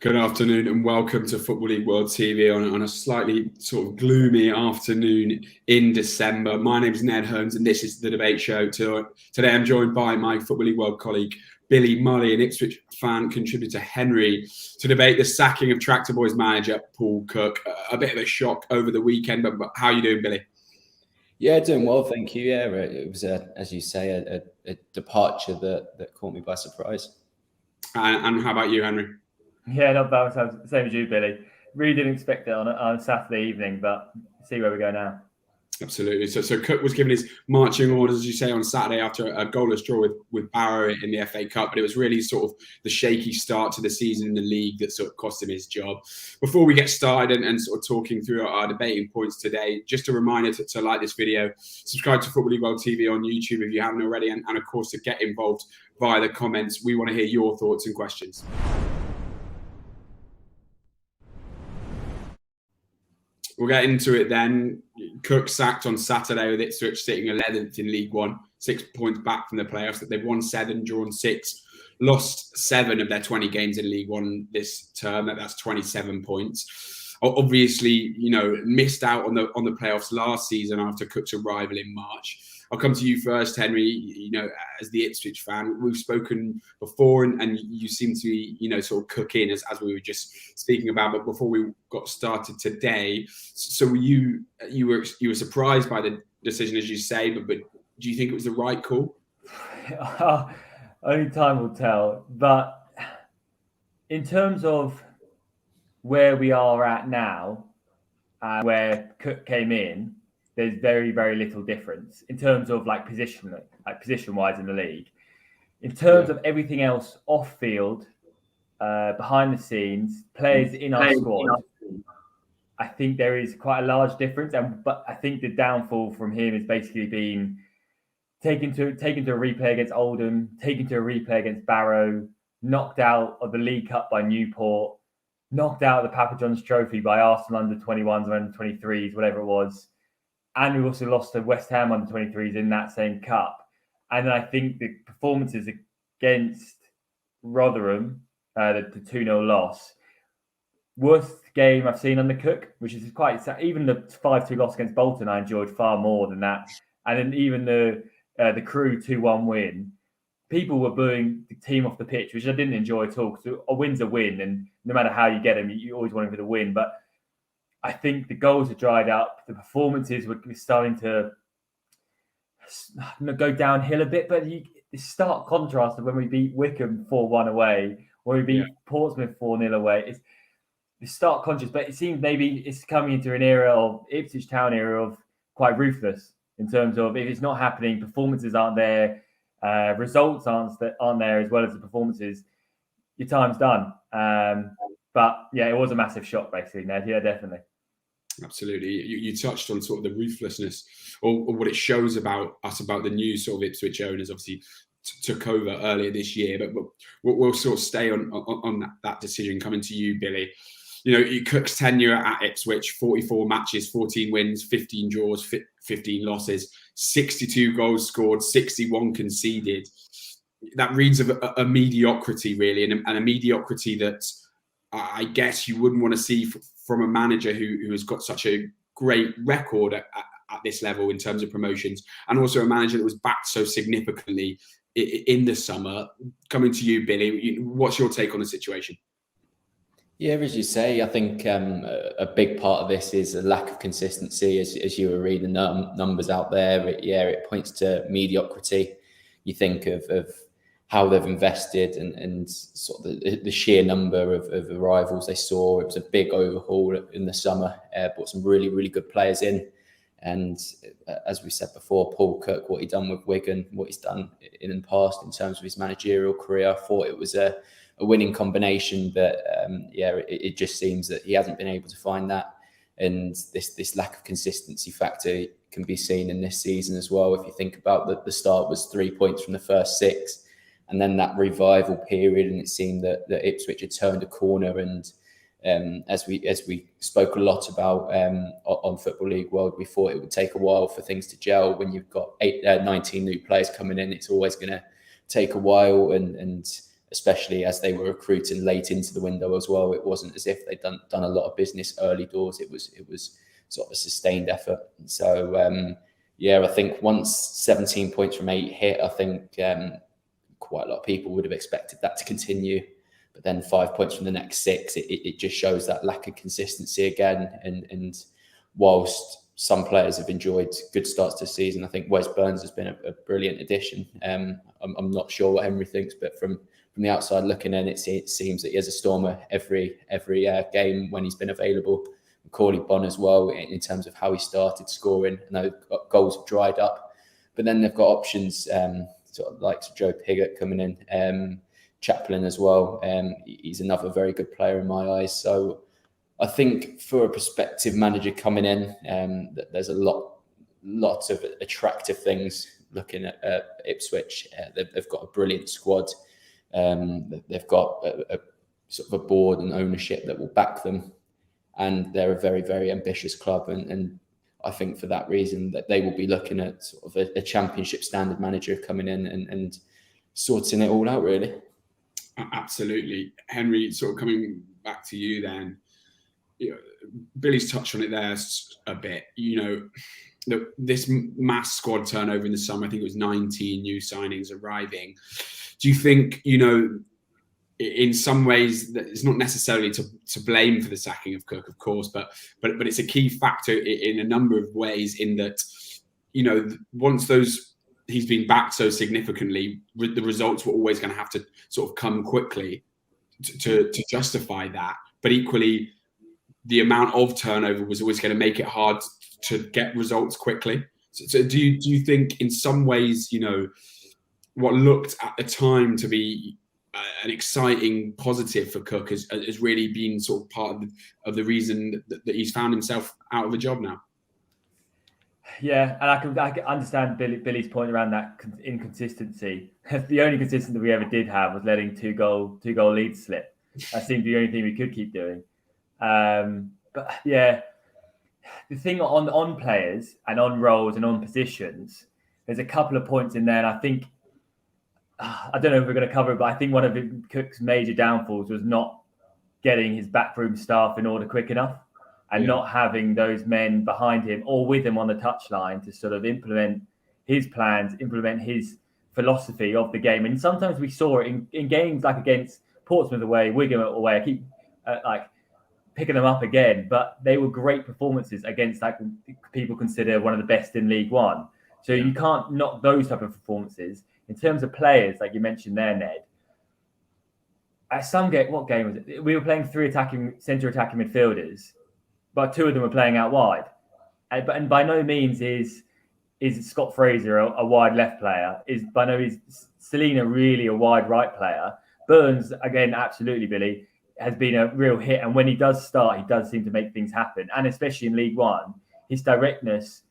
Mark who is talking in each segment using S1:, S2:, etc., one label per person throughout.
S1: Good afternoon and welcome to Football League World TV on a slightly sort of gloomy afternoon in December. My name is Ned Holmes and this is the debate show. Today I'm joined by my Football League World colleague Billy Mulley and Ipswich fan contributor Henry to debate the sacking of Tractor Boys manager Paul Cook. A bit of a shock over the weekend, but how are you doing, Billy?
S2: Yeah, doing well, thank you. Yeah, it was, as you say, a departure that caught me by surprise.
S1: And how about you, Henry?
S3: Yeah, not bad. Same as you, Billy. Really didn't expect it on a Saturday evening, but see where we go now.
S1: Absolutely. So Cook was given his marching orders, as you say, on Saturday after a goalless draw with Barrow in the FA Cup. But it was really sort of the shaky start to the season in the league that sort of cost him his job. Before we get started and sort of talking through our debating points today, just a reminder to like this video, subscribe to Football League World TV on YouTube if you haven't already, and of course to get involved via the comments. We want to hear your thoughts and questions. We'll get into it then. Cook sacked on Saturday with Ipswich sitting 11th in League One, 6 points back from the playoffs. They've won 7, drawn 6, lost 7 of their 20 games in League One this term. That's 27 points. Obviously, missed out on the playoffs last season after Cook's arrival in March. I'll come to you first, Henry. As the Ipswich fan, we've spoken before, and you seem to be, sort of cook in as we were just speaking about. But before we got started today, so you were surprised by the decision, as you say, but do you think it was the right call?
S3: Only time will tell. But in terms of where we are at now, where Cook came in, there's very, very little difference in terms of position-wise in the league. In terms of everything else off field, behind the scenes, players in our squad, I think there is quite a large difference. But I think the downfall from him has basically been taken to a replay against Oldham, taken to a replay against Barrow, knocked out of the League Cup by Newport, knocked out of the Papa John's Trophy by Arsenal under-21s or under-23s, whatever it was. And we also lost to West Ham under-23s in that same cup. And then I think the performances against Rotherham, the 2-0 loss, worst game I've seen under Cook, which is quite sad. Even the 5-2 loss against Bolton, I enjoyed far more than that. And then even the Crew 2-1 win, people were booing the team off the pitch, which I didn't enjoy at all, because a win's a win, and no matter how you get them, you always want him for the win. But I think the goals have dried up. The performances were starting to go downhill a bit. But the stark contrast of when we beat Wycombe 4-1 away, when we beat Portsmouth 4-0 away, it's the stark contrast. But it seems maybe it's coming into an era of Ipswich Town era of quite ruthless in terms of if it's not happening, performances aren't there, results aren't there as well as the performances, your time's done. But yeah, it was a massive shock, basically, Ned. Yeah, definitely.
S1: Absolutely. You touched on sort of the ruthlessness or what it shows about the new sort of Ipswich owners, obviously took over earlier this year, but we'll sort of stay on that decision. Coming to you, Billy. Cook's tenure at Ipswich, 44 matches, 14 wins, 15 draws, 15 losses, 62 goals scored, 61 conceded. That reads of a mediocrity, really, and a mediocrity that I guess you wouldn't want to see from a manager who has got such a great record at this level in terms of promotions, and also a manager that was backed so significantly in the summer. Coming to you, Billy, what's your take on the situation?
S2: Yeah, as you say, I think a big part of this is a lack of consistency. As you were reading numbers out there, it points to mediocrity. You think of how they've invested and sort of the sheer number of arrivals they saw. It was a big overhaul in the summer, brought some really, really good players in. And as we said before, Paul Cook, what he'd done with Wigan, what he's done in the past in terms of his managerial career, I thought it was a winning combination. But it just seems that he hasn't been able to find that. And this lack of consistency factor can be seen in this season as well. If you think about the start was 3 points from the first 6. And then that revival period, and it seemed that Ipswich had turned a corner. And as we spoke a lot about on Football League World, we thought it would take a while for things to gel. When you've got 19 new players coming in, it's always going to take a while. And especially as they were recruiting late into the window as well. It wasn't as if they'd done a lot of business early doors. It was sort of a sustained effort. So I think once 17 points from 8 hit, I think quite a lot of people would have expected that to continue. But then 5 points from the next 6, it just shows that lack of consistency again. And whilst some players have enjoyed good starts to the season, I think Wes Burns has been a brilliant addition. I'm not sure what Henry thinks, but from the outside looking in, it seems that he has a stormer every game when he's been available. Corley Bonn as well, in terms of how he started scoring. I know goals have dried up, but then they've got options sort of like Joe Pigott coming in, Chaplin as well. He's another very good player in my eyes. So I think for a prospective manager coming in, there's a lot of attractive things looking at Ipswich. They've got a brilliant squad. They've got a sort of a board and ownership that will back them. And they're a very, very ambitious club. And I think for that reason that they will be looking at sort of a championship standard manager coming in and sorting it all out, really.
S1: Absolutely. Henry, sort of coming back to you then, Billy's touched on it there a bit. This mass squad turnover in the summer, I think it was 19 new signings arriving. Do you think, in some ways, that it's not necessarily to blame for the sacking of Cook, of course, but it's a key factor in a number of ways, in that, once he's been backed so significantly, the results were always going to have to sort of come quickly to justify that. But equally, the amount of turnover was always going to make it hard to get results quickly. So do you think in some ways, what looked at the time to be an exciting positive for Cook has really been sort of part of the reason that he's found himself out of a job now?
S3: Yeah, and I can understand Billy's point around that inconsistency. The only consistency we ever did have was letting two goal leads slip. That seemed the only thing we could keep doing. But yeah, the thing on players and on roles and on positions, there's a couple of points in there, and I think, I don't know if we're going to cover it, but I think one of Cook's major downfalls was not getting his backroom staff in order quick enough, and not having those men behind him or with him on the touchline to sort of implement his plans, implement his philosophy of the game. And sometimes we saw it in games like against Portsmouth away, Wigan away. I keep picking them up again, but they were great performances against people consider one of the best in League One. So you can't knock those type of performances. In terms of players, like you mentioned there, Ned, at some game, what game was it? We were playing 3 centre attacking midfielders, but 2 of them were playing out wide. And by no means is Scott Fraser a wide left player. By no means Selina really a wide right player. Burns, again, absolutely, Billy, has been a real hit. And when he does start, he does seem to make things happen. And especially in League One, his directness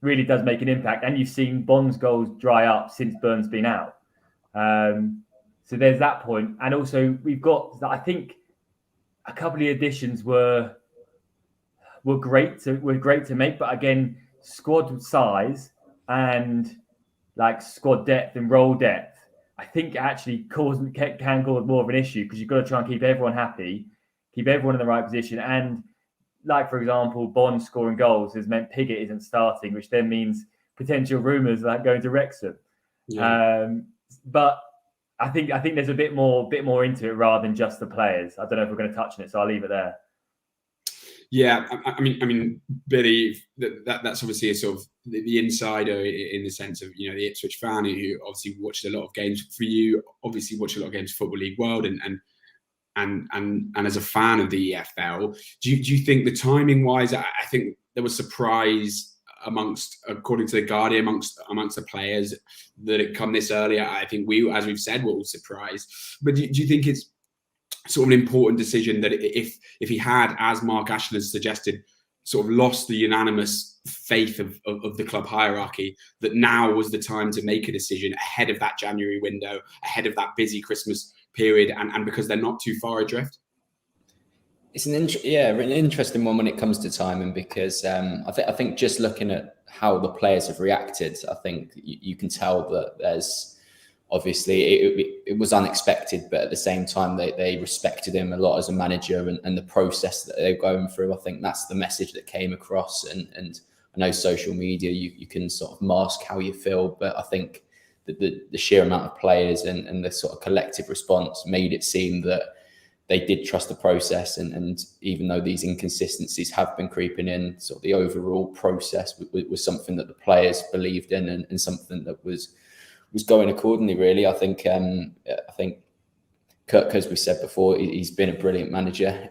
S3: really does make an impact. And you've seen Bond's goals dry up since Burns been out. So there's that point. And also we've got, I think, a couple of additions were great to make, but again, squad size and squad depth and role depth, I think actually can cause more of an issue, because you've got to try and keep everyone happy, keep everyone in the right position. And for example, Bond scoring goals has meant Pigott isn't starting, which then means potential rumours going to Wrexham. Yeah. But I think there's a bit more into it rather than just the players. I don't know if we're going to touch on it, so I'll leave it there.
S1: Yeah, I mean, Billy, that's obviously a sort of the insider in the sense of the Ipswich fan who obviously watched a lot of games. For you, obviously watched a lot of games Football League World and as a fan of the EFL, do you think the timing wise, I think there was surprise according to the Guardian, amongst the players that it come this early. I think as we've said, we're all surprised. But do you think it's sort of an important decision that if he had, as Mark Ashland suggested, sort of lost the unanimous faith of the club hierarchy, that now was the time to make a decision ahead of that January window, ahead of that busy Christmas period, and because they're not too far adrift?
S2: It's an interesting one when it comes to timing, because I think just looking at how the players have reacted, I think you can tell that there's obviously it was unexpected, but at the same time they respected him a lot as a manager and the process that they're going through. I think that's the message that came across. And I know social media, you can sort of mask how you feel, but I think that the sheer amount of players and the sort of collective response made it seem that they did trust the process. And even though these inconsistencies have been creeping in, sort of the overall process was something that the players believed in and something that was going accordingly, really. I think Kirk, as we said before, he's been a brilliant manager,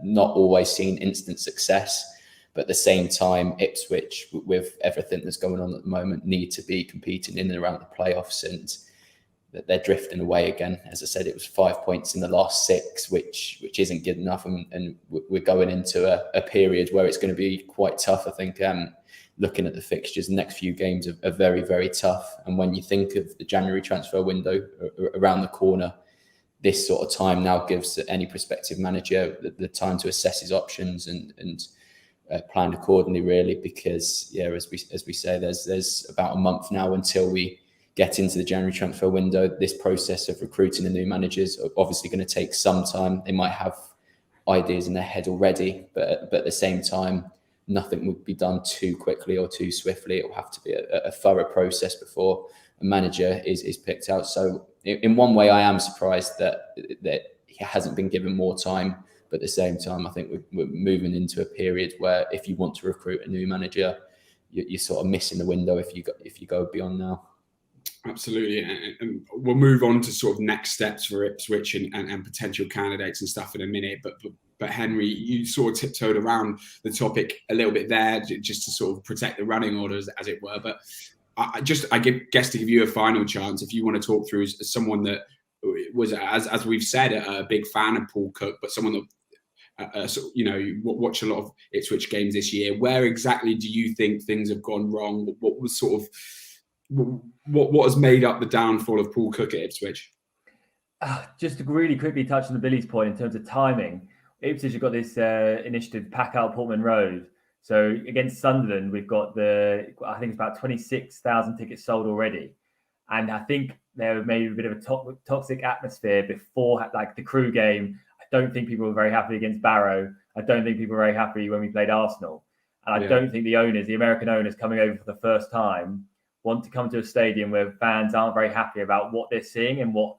S2: not always seen instant success, but at the same time, Ipswich, with everything that's going on at the moment, need to be competing in and around the playoffs, and they're drifting away again. As I said, it was 5 points in the last 6, which isn't good enough, and we're going into a period where it's going to be quite tough. I think looking at the fixtures, the next few games are very, very tough. And when you think of the January transfer window around the corner, this sort of time now gives any prospective manager the time to assess his options and plan accordingly, really, because as we say, there's about a month now until we get into the January transfer window. This process of recruiting the new managers are obviously going to take some time. They might have ideas in their head already, but at the same time, nothing would be done too quickly or too swiftly. It will have to be a thorough process before a manager is picked out. So in one way, I am surprised that he hasn't been given more time. But at the same time, I think we're moving into a period where if you want to recruit a new manager, you're sort of missing the window if you go beyond now.
S1: Absolutely, and we'll move on to sort of next steps for Ipswich and potential candidates and stuff in a minute. But Henry, you sort of tiptoed around the topic a little bit there, just to sort of protect the running orders, as it were. But I guess to give you a final chance, if you want to talk through as someone that was, as we've said, a big fan of Paul Cook, but someone that you watch a lot of Ipswich games this year. Where exactly do you think things have gone wrong? What was sort of what has made up the downfall of Paul Cook at Ipswich?
S3: Just to really quickly touch on Billy's point in terms of timing, Ipswich have got this initiative, Pack Out Portman Road. So against Sunderland, we've got I think it's about 26,000 tickets sold already. And I think there may be a bit of a toxic atmosphere before, like the Crew game. I don't think people were very happy against Barrow. I don't think people were very happy when we played Arsenal. And I don't think the American owners coming over for the first time, want to come to a stadium where fans aren't very happy about what they're seeing and what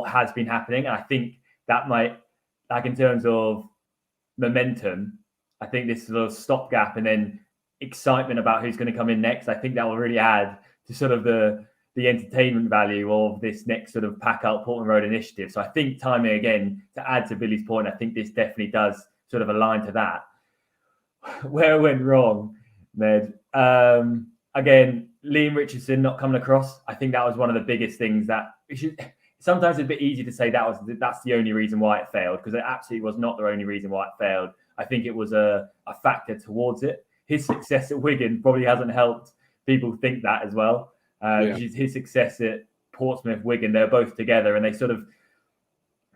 S3: has been happening. And I think that might, like in terms of momentum, I think this is a little stopgap and then excitement about who's going to come in next. I think that will really add to sort of the entertainment value of this next sort of Pack Out Portman Road initiative. So I think timing, again, to add to Billy's point, I think this definitely does sort of align to that. Where it went wrong, Ned, again, Liam Richardson not coming across. I think that was one of the biggest things that sometimes it's a bit easy to say that's the only reason why it failed, because it absolutely was not the only reason why it failed. I think it was a factor towards it. His success at Wigan probably hasn't helped people think that as well. His success at Portsmouth, Wigan, they're both together, and they sort of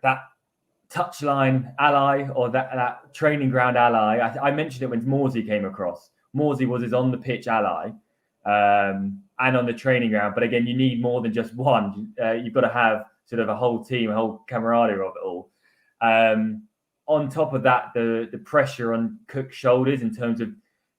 S3: that touchline ally or that training ground ally. I mentioned it when Morsey came across. Morsey was his on the pitch ally. And on the training ground. But again, you need more than just one. You've got to have sort of a whole team, a whole camaraderie of it all. On top of that, the pressure on Cook's shoulders in terms of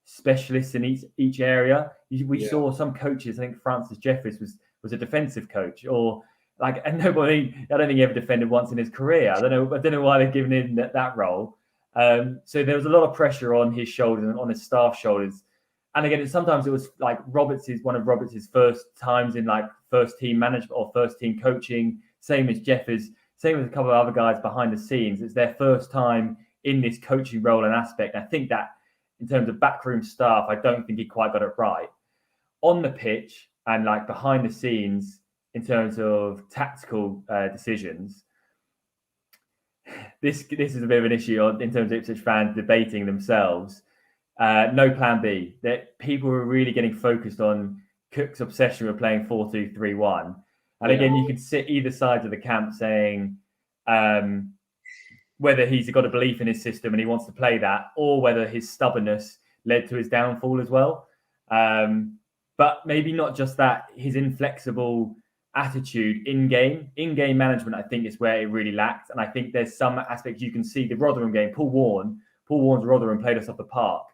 S3: specialists in each area. We saw some coaches, I think Francis Jeffers was a defensive coach, or like, and nobody, I don't think he ever defended once in his career. I don't know why they've given him that role. So there was a lot of pressure on his shoulders and on his staff shoulders. And again, sometimes it was like one of Roberts' first times in like first team management or first team coaching, same as Jeffers, same as a couple of other guys behind the scenes. It's their first time in this coaching role and aspect. And I think that in terms of backroom staff, I don't think he quite got it right. On the pitch and like behind the scenes, in terms of tactical decisions, this is a bit of an issue in terms of Ipswich fans debating themselves. No plan B. That people were really getting focused on Cook's obsession with playing 4-2-3-1. And again, you could sit either side of the camp saying whether he's got a belief in his system and he wants to play that, or whether his stubbornness led to his downfall as well. But maybe not just that, his inflexible attitude in-game management, I think is where it really lacked. And I think there's some aspects you can see. The Rotherham game, Paul Warne's Rotherham played us off the park.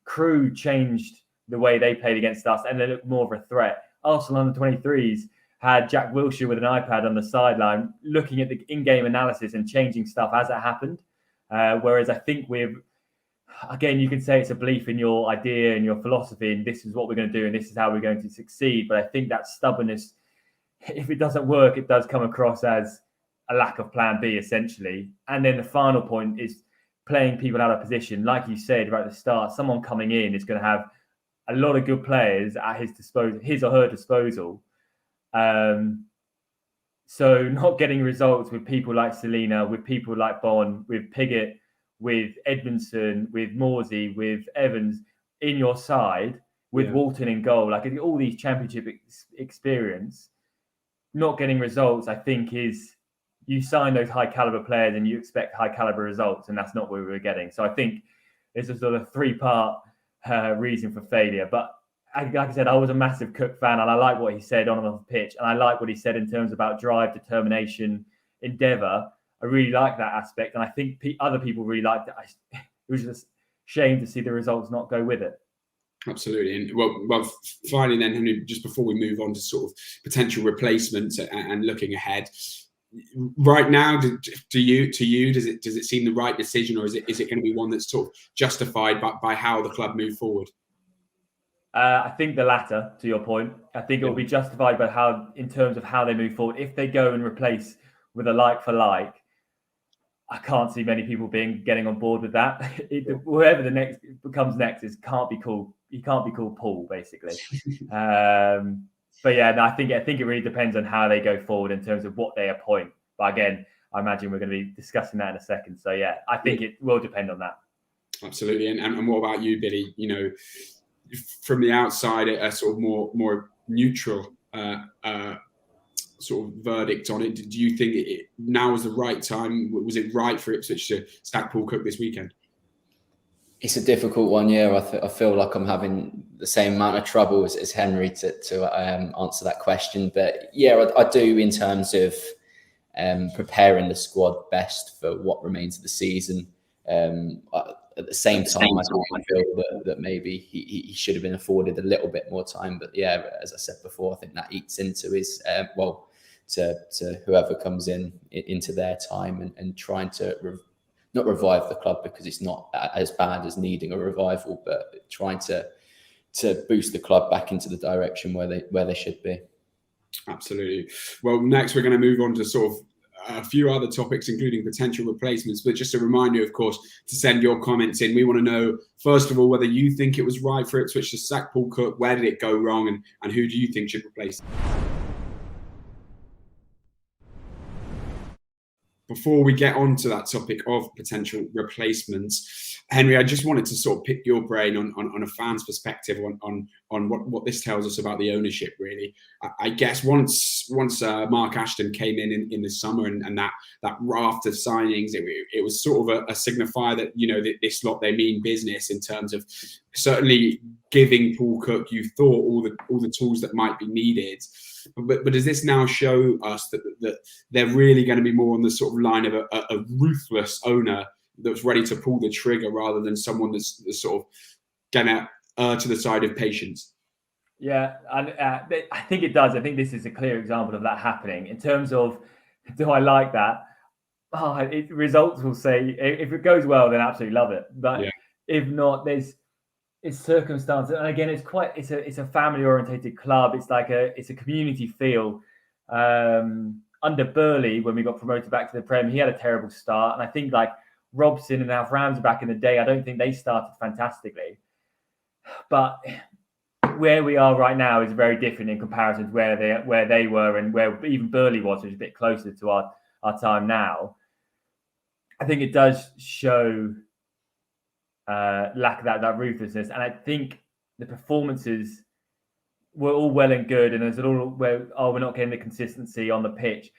S3: Crew changed the way they played against us, and they looked more of a threat. Arsenal under 23s had Jack Wilshere with an iPad on the sideline looking at the in-game analysis and changing stuff as it happened. Whereas I think again, you can say it's a belief in your idea and your philosophy, and this is what we're going to do, and this is how we're going to succeed. But I think that stubbornness, if it doesn't work, it does come across as a lack of plan B, essentially. And then the final point is playing people out of position. Like you said right at the start, someone coming in is going to have a lot of good players at his or her disposal. So not getting results with people like Selina, with people like Bond, with Piggott, with Edmondson, with Morsey, with Evans in your side, with Walton in goal, like all these championship experience, not getting results, I think is you sign those high caliber players and you expect high caliber results, and that's not what we were getting. So I think it's a sort of 3-part reason for failure. But like I said, I was a massive Cook fan, and I like what he said on and off the pitch, and I like what he said in terms about drive, determination, endeavour. I really like that aspect, and I think other people really liked it. It was just a shame to see the results not go with it.
S1: Absolutely. And well, finally then, Henry, just before we move on to sort of potential replacements and looking ahead, right now, to you, does it seem the right decision, or is it going to be one that's sort of justified by how the club move forward?
S3: I think the latter, to your point. I think it will be justified by in terms of how they move forward. If they go and replace with a like for like, I can't see many people getting on board with that. Whoever the next becomes next can't be called Paul, basically. But yeah, no, I think it really depends on how they go forward in terms of what they appoint. But again, I imagine we're going to be discussing that in a second. So yeah, I think it will depend on that.
S1: Absolutely. And what about you, Billy? You know, from the outside, a sort of more neutral sort of verdict on it. Do you think now is the right time? Was it right for Ipswich to sack Paul Cook this weekend?
S2: It's a difficult one, yeah. I feel like I'm having the same amount of trouble as Henry to answer that question. But yeah, I do in terms of preparing the squad best for what remains of the season. At the same time, I feel that maybe he should have been afforded a little bit more time. But yeah, as I said before, I think that eats into his to whoever comes into their time and trying to not revive the club, because it's not as bad as needing a revival, but trying to boost the club back into the direction where they should be.
S1: Absolutely. Well, next we're going to move on to sort of a few other topics, including potential replacements. But just a reminder, of course, to send your comments in. We want to know, first of all, whether you think it was right for Ipswich to sack Paul Cook. Where did it go wrong, and who do you think should replace him? Before we get on to that topic of potential replacements, Henry, I just wanted to sort of pick your brain on a fan's perspective on what this tells us about the ownership, really. I guess once Mark Ashton came in the summer and that raft of signings, it was sort of a signifier that, you know, this lot, they mean business in terms of certainly giving Paul Cook, you thought, all the tools that might be needed. But does this now show us that they're really going to be more on the sort of line of a ruthless owner that's ready to pull the trigger, rather than someone that's sort of going to the side of patience?
S3: Yeah, and I think it does. I think this is a clear example of that happening. In terms of, do I like that? Results will say, if it goes well, then absolutely love it. But if not, it's circumstances, and again, it's a family orientated club. It's like it's a community feel. Under Burley, when we got promoted back to the Prem, he had a terrible start, and I think like Robson and Alf Rams back in the day, I don't think they started fantastically. But where we are right now is very different in comparison to where they were, and where even Burley was, which is a bit closer to our time now. I think it does show lack of that ruthlessness, and I think the performances were all well and good, and there's all where we're not getting the consistency on the pitch.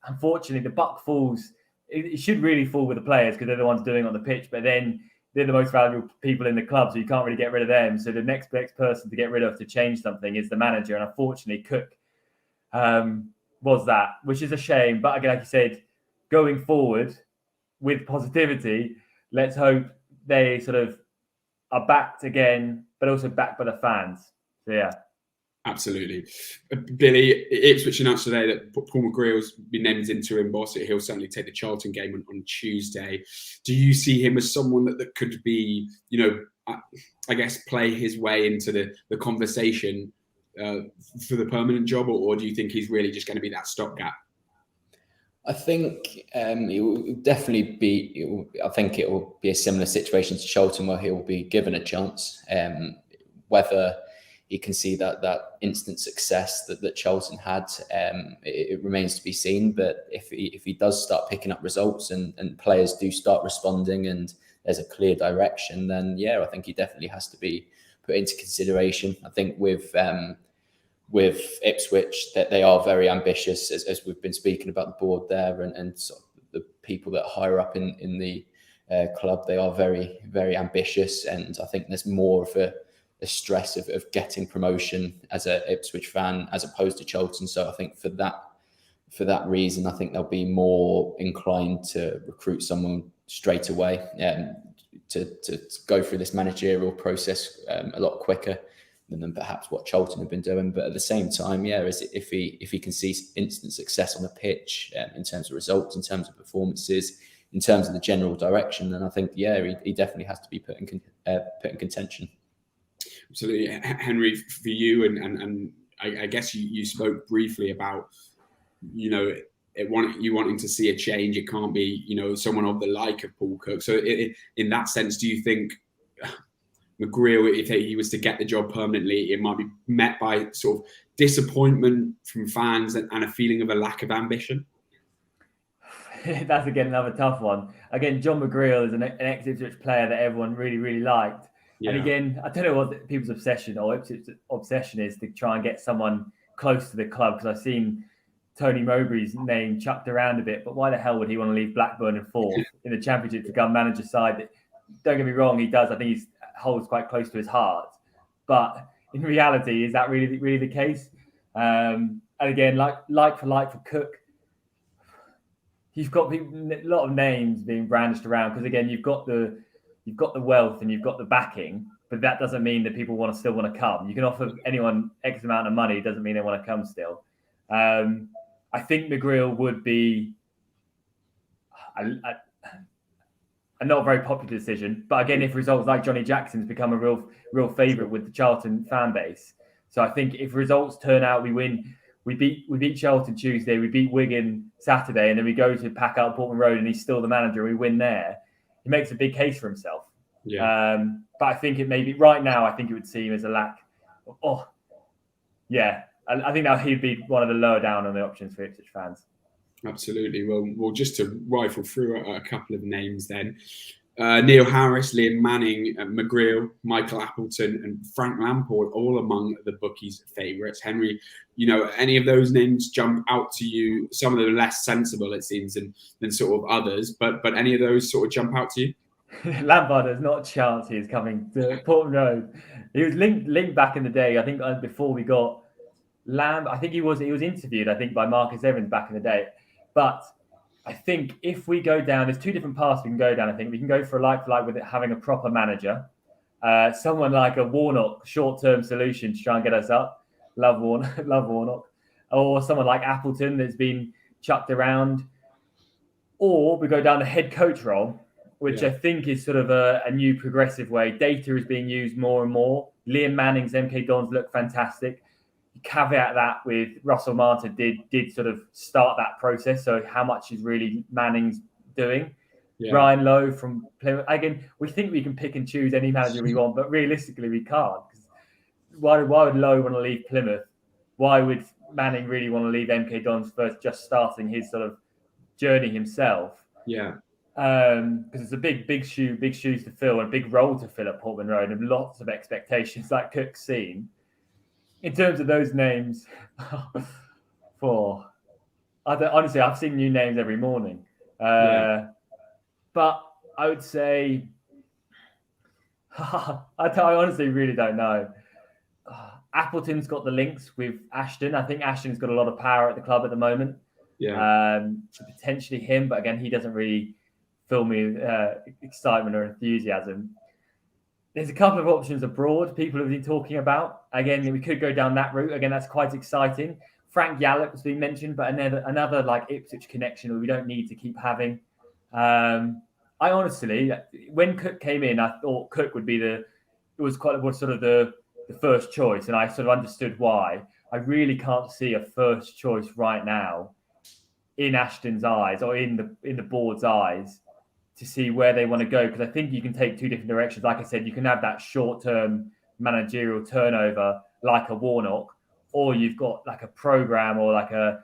S3: Unfortunately, the buck falls. It should really fall with the players, because they're the ones doing it on the pitch. But then they're the most valuable people in the club, so you can't really get rid of them. So the next person to get rid of to change something is the manager. And unfortunately, Cook was that, which is a shame. But again, like you said, going forward with positivity, let's hope they sort of are backed again, but also backed by the fans. So yeah.
S1: Absolutely. Billy, Ipswich announced today that Paul McGreal's been named as interim boss. He'll certainly take the Charlton game on Tuesday. Do you see him as someone that could be, I guess, play his way into the conversation for the permanent job, or do you think he's really just going to be that stopgap?
S2: I think it will definitely be. I think it will be a similar situation to Charlton, where he will be given a chance. Whether he can see that instant success that Charlton had, it remains to be seen. But if he does start picking up results and players do start responding and there's a clear direction, then yeah, I think he definitely has to be put into consideration. I think with Ipswich, that they are very ambitious, as we've been speaking about the board there and sort of the people that are higher up in the club. They are very, very ambitious, and I think there's more of a stress of getting promotion as a Ipswich fan as opposed to Charlton. So I think for that reason, I think they'll be more inclined to recruit someone straight away to go through this managerial process a lot quicker than perhaps what Charlton have been doing. But at the same time, yeah, if he can see instant success on the pitch in terms of results, in terms of performances, in terms of the general direction, then I think, yeah, he definitely has to be put in contention.
S1: Absolutely. Henry, for you, and I guess you spoke briefly about, you wanting to see a change. It can't be, someone of the like of Paul Cook. So in that sense, do you think McGreal, if he was to get the job permanently, it might be met by sort of disappointment from fans and a feeling of a lack of ambition?
S3: That's again another tough one. Again, John McGreal is an ex-Ipswich player that everyone really, really liked. Yeah. And again, I don't know what people's obsession or Ipswich's obsession is to try and get someone close to the club, because I've seen Tony Mowbray's name chucked around a bit, but why the hell would he want to leave Blackburn in fourth in the Championship to become manager side? Don't get me wrong, he does. I think he holds quite close to his heart. But in reality, is that really the case? And again, like for Cook, you've got a lot of names being brandished around, because again, you've got the wealth and you've got the backing, but that doesn't mean that people still want to come. You can offer anyone X amount of money, it doesn't mean they want to come still. I think McGreal would be a not very popular decision, but again, if results like Johnny Jackson's become a real favourite with the Charlton fan base. So I think if results turn out, we win. We beat Charlton Tuesday, we beat Wigan Saturday, and then we go to pack out Portman Road and he's still the manager, we win there. He makes a big case for himself. Yeah. But I think it may be right now, I think it would seem as a lack. I think that he'd be one of the lower down on the options for Ipswich fans.
S1: Absolutely. Well, just to rifle through a couple of names then. Neil Harris, Liam Manning, McGreal, Michael Appleton, and Frank Lampard, all among the bookies' favourites. Henry, any of those names jump out to you? Some of them are less sensible, it seems, than sort of others, but any of those sort of jump out to you?
S3: Lampard, there's not a chance he is coming to Portman Road. He was linked back in the day. I think before we got I think he was interviewed, I think, by Marcus Evans back in the day. But I think if we go down, there's two different paths we can go down. I think we can go for a like with it having a proper manager, someone like a Warnock, short-term solution to try and get us up. Love Warnock, or someone like Appleton that's been chucked around, or we go down the head coach role, which I think is sort of a new progressive way. Data is being used more and more. Liam Manning's MK Dons look fantastic. Caveat that with Russell Martin did sort of start that process. So how much is really Manning's doing? Yeah. Ryan Lowe from Plymouth. Again, we think we can pick and choose any manager we want, but realistically we can't. Why would Lowe want to leave Plymouth? Why would Manning really want to leave MK Dons first, just starting his sort of journey himself?
S1: Yeah.
S3: Because it's a big shoes to fill and a big role to fill at Portman Road, and lots of expectations like Cook's seen. In terms of those names, honestly, I've seen new names every morning. But I would say I honestly really don't know. Appleton's got the links with Ashton. I think Ashton's got a lot of power at the club at the moment.
S1: Yeah.
S3: So potentially him, but again, he doesn't really fill me with excitement or enthusiasm. There's a couple of options abroad people have been talking about. Again, we could go down that route. Again, that's quite exciting. Frank Yallop has been mentioned, but another like Ipswich connection we don't need to keep having. I honestly, when Cook came in, I thought Cook would be the first choice, and I sort of understood why. I really can't see a first choice right now in Ashton's eyes or in the board's eyes to see where they want to go, because I think you can take two different directions. Like I said, you can have that short-term managerial turnover like a Warnock, or you've got like a program or like a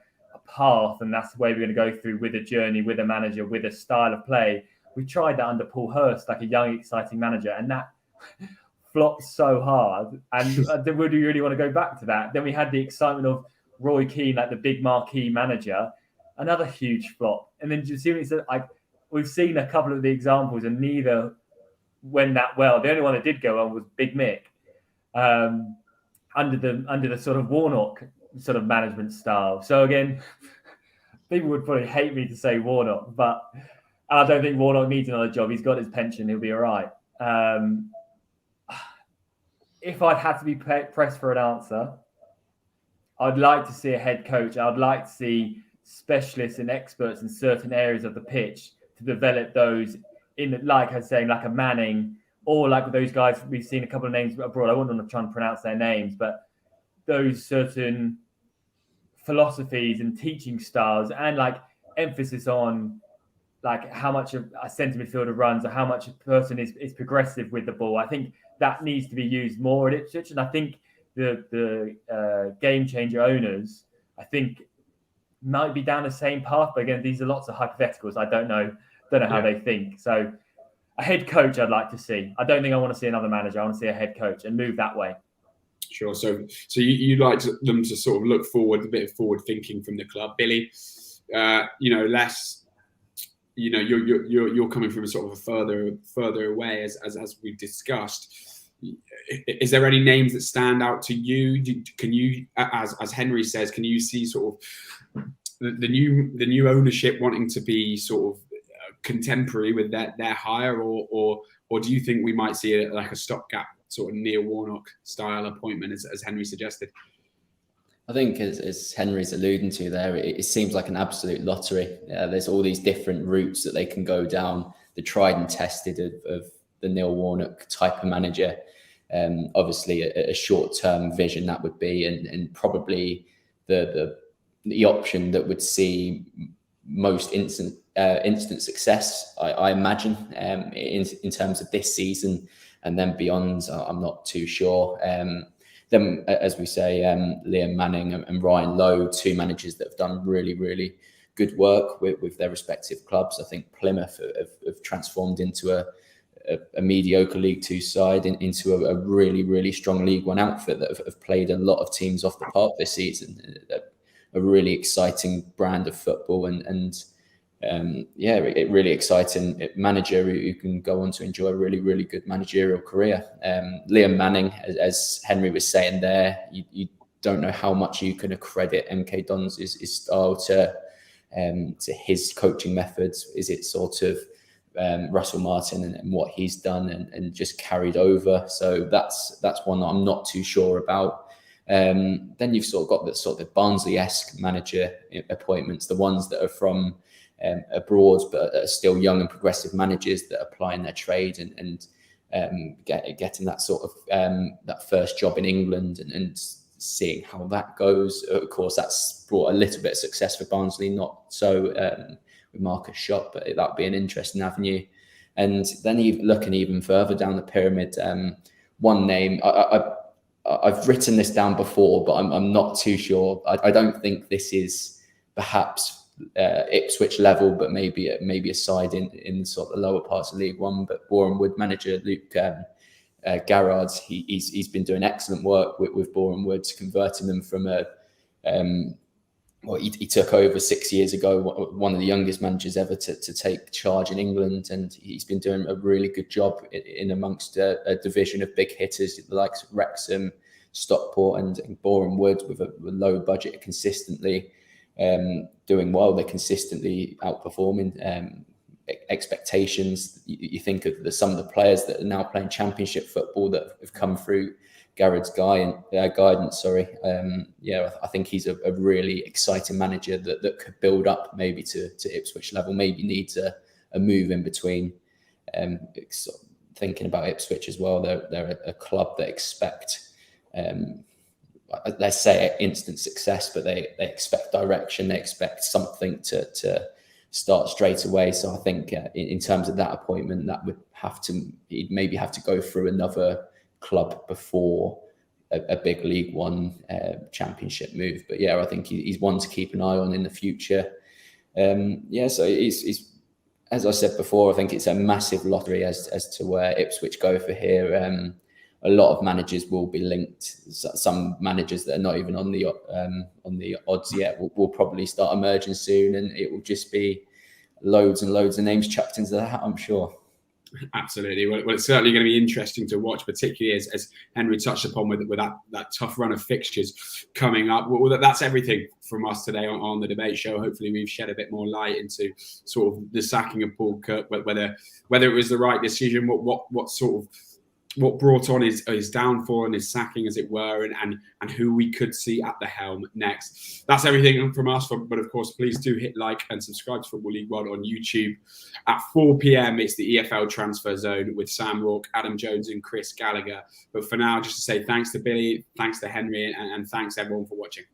S3: path, and that's the way we're going to go through with a journey, with a manager, with a style of play. We tried that under Paul Hurst, like a young, exciting manager, and that flopped so hard. And would we really want to go back to that? Then we had the excitement of Roy Keane, like the big marquee manager, another huge flop. And then you see what he said, we've seen a couple of the examples, and neither went that well. The only one that did go on was Big Mick, under the sort of Warnock sort of management style. So again, people would probably hate me to say Warnock, but I don't think Warnock needs another job. He's got his pension; he'll be all right. If I'd had to be pressed for an answer, I'd like to see a head coach. I'd like to see specialists and experts in certain areas of the pitch to develop those in, like I was saying, like a Manning, or like those guys, we've seen a couple of names abroad. I wouldn't want to try and pronounce their names, but those certain philosophies and teaching styles, and like emphasis on like how much a centre midfielder runs or how much a person is progressive with the ball. I think that needs to be used more at Ipswich. And I think the game changer owners, I think, might be down the same path. But again, these are lots of hypotheticals. I don't know how they think. So a head coach I'd like to see. I don't think I want to see another manager. I want to see a head coach and move that way.
S1: Sure. So you'd like them to sort of look forward, a bit of forward thinking from the club, Billy. Less. You're coming from a sort of a further away, as we've discussed. Is there any names that stand out to you? Can you, as Henry says, can you see sort of the new ownership wanting to be sort of contemporary with their hire, or do you think we might see a stopgap sort of Neil Warnock style appointment, as Henry suggested?
S2: I think, as Henry's alluding to there, it seems like an absolute lottery. There's all these different routes that they can go down, the tried and tested of the Neil Warnock type of manager. Obviously, a short-term vision that would be, and probably the option that would see most instant success, I imagine, in terms of this season, and then beyond, I'm not too sure. Then, as we say, Liam Manning and Ryan Lowe, two managers that have done really, really good work with their respective clubs. I think Plymouth have transformed into a mediocre League Two side into a really, really strong League One outfit that have played a lot of teams off the park this season. A really exciting brand of football, and really exciting manager who can go on to enjoy a really, really good managerial career. Liam Manning, as Henry was saying there, you don't know how much you can accredit MK Dons' his style to his coaching methods. Is it sort of Russell Martin and what he's done and just carried over? So that's one that I'm not too sure about. Then you've sort of got the sort of Barnsley-esque manager appointments, the ones that are from abroad but are still young and progressive managers that apply in their trade and getting that sort of that first job in England and seeing how that goes. Of course, that's brought a little bit of success for Barnsley, not so with Marcus Schott, but that would be an interesting avenue. And then looking even further down the pyramid, one name, I've written this down before, but I'm not too sure. I don't think this is perhaps Ipswich level, but maybe a side in sort of the lower parts of League One. But Boreham Wood manager Luke Garrard, he's been doing excellent work with Boreham Wood, converting them from a well, he took over 6 years ago, one of the youngest managers ever to take charge in England, and he's been doing a really good job in amongst a division of big hitters like Wrexham, Stockport and Boreham Wood with a low budget, consistently doing well. They're consistently outperforming expectations. You think of some of the players that are now playing championship football that have come through Garrett's guidance. I think he's a really exciting manager that could build up maybe to Ipswich level. Maybe needs a move in between. Thinking about Ipswich as well, they're a club that expect, let's say, instant success, but they expect direction. They expect something to start straight away. So I think in terms of that appointment, that would he'd maybe have to go through another club before a big League One championship move. But yeah, I think he's one to keep an eye on in the future. So he's, as I said before, I think it's a massive lottery as to where Ipswich go for here. A lot of managers will be linked. Some managers that are not even on the odds yet will probably start emerging soon, and it will just be loads and loads of names chucked into the hat, I'm sure.
S1: Absolutely. Well, it's certainly going to be interesting to watch, particularly as Henry touched upon with that tough run of fixtures coming up. Well, that's everything from us today on the debate show. Hopefully we've shed a bit more light into sort of the sacking of Paul Kirk, whether it was the right decision, what brought on his downfall and his sacking, as it were, and who we could see at the helm next. That's everything from us. But of course, please do hit like and subscribe to Football League One on YouTube. At 4 p.m, it's the EFL Transfer Zone with Sam Rourke, Adam Jones and Chris Gallagher. But for now, just to say thanks to Billy, thanks to Henry, and thanks everyone for watching.